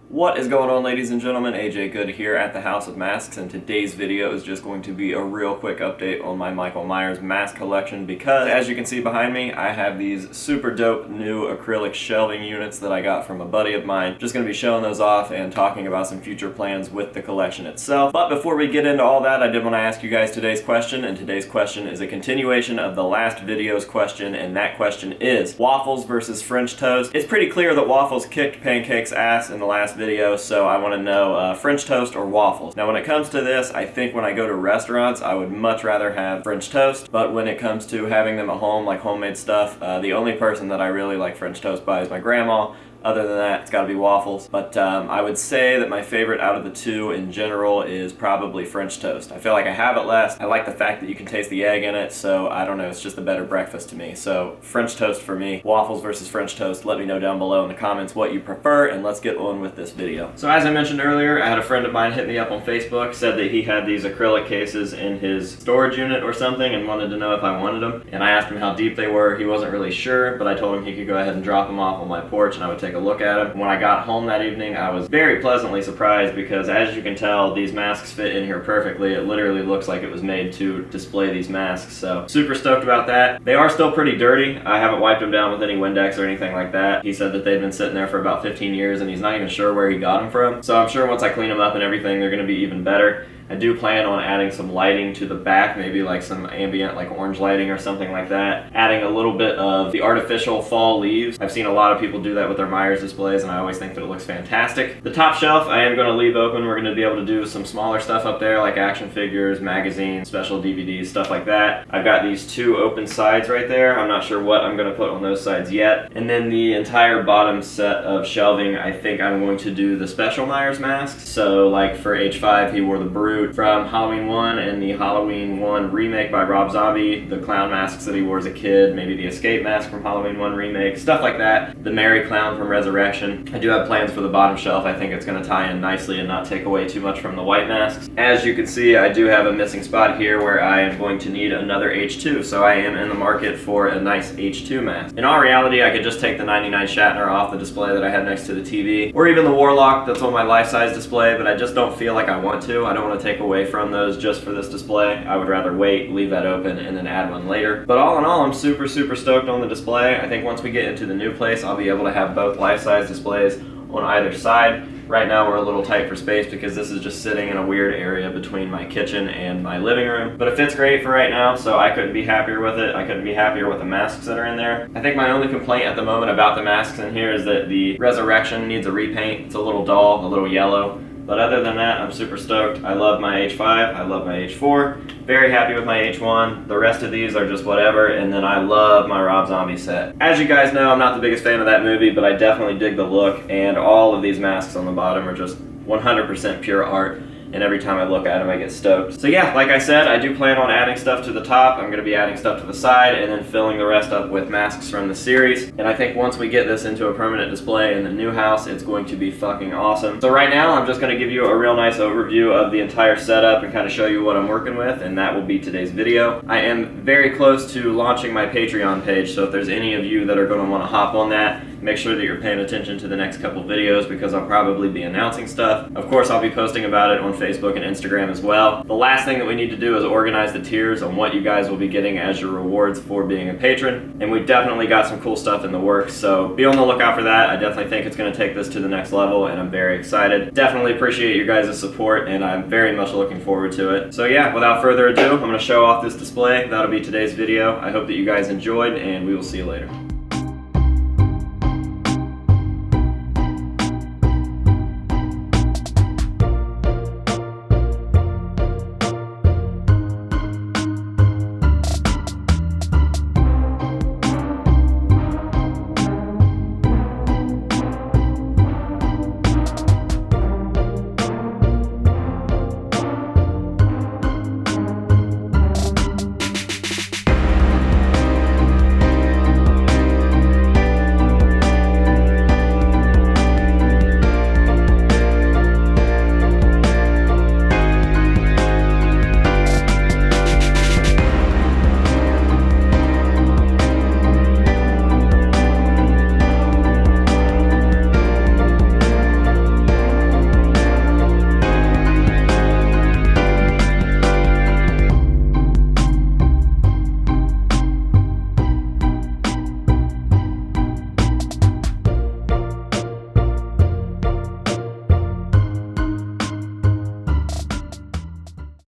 What is going on, ladies and gentlemen? AJ Good here at the House of Masks, and today's video is just going to be a real quick update on my Michael Myers mask collection because, as you can see behind me, I have these super dope new acrylic shelving units that I got from a buddy of mine. Just going to be showing those off and talking about some future plans with the collection itself. But before we get into all that, I did want to ask you guys today's question, and today's question is a continuation of the last video's question, and that question is waffles versus French toast. It's pretty clear that waffles kicked pancakes' ass in the last video, so I want to know French toast or waffles. Now when it comes to this, I think when I go to restaurants I would much rather have French toast, but when it comes to having them at home, like homemade stuff, the only person that I really like French toast by is my grandma. Other than that, it's got to be waffles. But I would say that my favorite out of the two in general is probably French toast. I feel like I have it less. I like the fact that you can taste the egg in it, so I don't know, it's just a better breakfast to me. So French toast for me. Waffles versus French toast. Let me know down below in the comments what you prefer, and let's get on with this video. So as I mentioned earlier, I had a friend of mine hit me up on Facebook, said that he had these acrylic cases in his storage unit or something and wanted to know if I wanted them. And I asked him how deep they were. He wasn't really sure, but I told him he could go ahead and drop them off on my porch and I would take a look at them. When I got home that evening, I was very pleasantly surprised because, as you can tell, these masks fit in here perfectly. It literally looks like it was made to display these masks, so super stoked about that. They are still pretty dirty. I haven't wiped them down with any Windex or anything like that. He said that they've been sitting there for about 15 years and he's not even sure where he got them from, so I'm sure once I clean them up and everything, they're going to be even better. I do plan on adding some lighting to the back, maybe like some ambient like orange lighting or something like that. Adding a little bit of the artificial fall leaves. I've seen a lot of people do that with their Myers displays and I always think that it looks fantastic. The top shelf I am going to leave open. We're going to be able to do some smaller stuff up there like action figures, magazines, special DVDs, stuff like that. I've got these two open sides right there. I'm not sure what I'm going to put on those sides yet. And then the entire bottom set of shelving, I think I'm going to do the special Myers masks. So like for H5, he wore the Brood from Halloween 1 and the Halloween 1 remake by Rob Zombie, the clown masks that he wore as a kid, maybe the Escape mask from Halloween 1 remake, stuff like that. The Mary Clown from Resurrection. I do have plans for the bottom shelf. I think it's going to tie in nicely and not take away too much from the white masks. As you can see, I do have a missing spot here where I am going to need another H2, so I am in the market for a nice H2 mask. In all reality, I could just take the 99 Shatner off the display that I have next to the TV, or even the Warlock that's on my life-size display, but I just don't feel like I want to. I don't want to take away from those just for this display. I would rather wait, leave that open, and then add one later. But all in all, I'm super stoked on the display. I think once we get into the new place, I'll be able to have both life-size displays on either side. Right now we're a little tight for space because this is just sitting in a weird area between my kitchen and my living room. But it fits great for right now, so I couldn't be happier with it. I couldn't be happier with the masks that are in there. I think my only complaint at the moment about the masks in here is that the Resurrection needs a repaint. It's a little dull, a little yellow. But other than that, I'm super stoked. I love my H5, I love my H4, very happy with my H1. The rest of these are just whatever, and then I love my Rob Zombie set. As you guys know, I'm not the biggest fan of that movie, but I definitely dig the look, and all of these masks on the bottom are just 100% pure art. And every time I look at them, I get stoked. So yeah, like I said, I do plan on adding stuff to the top. I'm going to be adding stuff to the side and then filling the rest up with masks from the series. And I think once we get this into a permanent display in the new house, it's going to be fucking awesome. So right now, I'm just going to give you a real nice overview of the entire setup and kind of show you what I'm working with, and that will be today's video. I am very close to launching my Patreon page, so if there's any of you that are going to want to hop on that, make sure that you're paying attention to the next couple videos because I'll probably be announcing stuff. Of course, I'll be posting about it on Facebook and Instagram as well. The last thing that we need to do is organize the tiers on what you guys will be getting as your rewards for being a patron. And we've definitely got some cool stuff in the works, so be on the lookout for that. I definitely think it's going to take this to the next level, and I'm very excited. Definitely appreciate your guys' support, and I'm very much looking forward to it. So yeah, without further ado, I'm going to show off this display. That'll be today's video. I hope that you guys enjoyed, and we will see you later.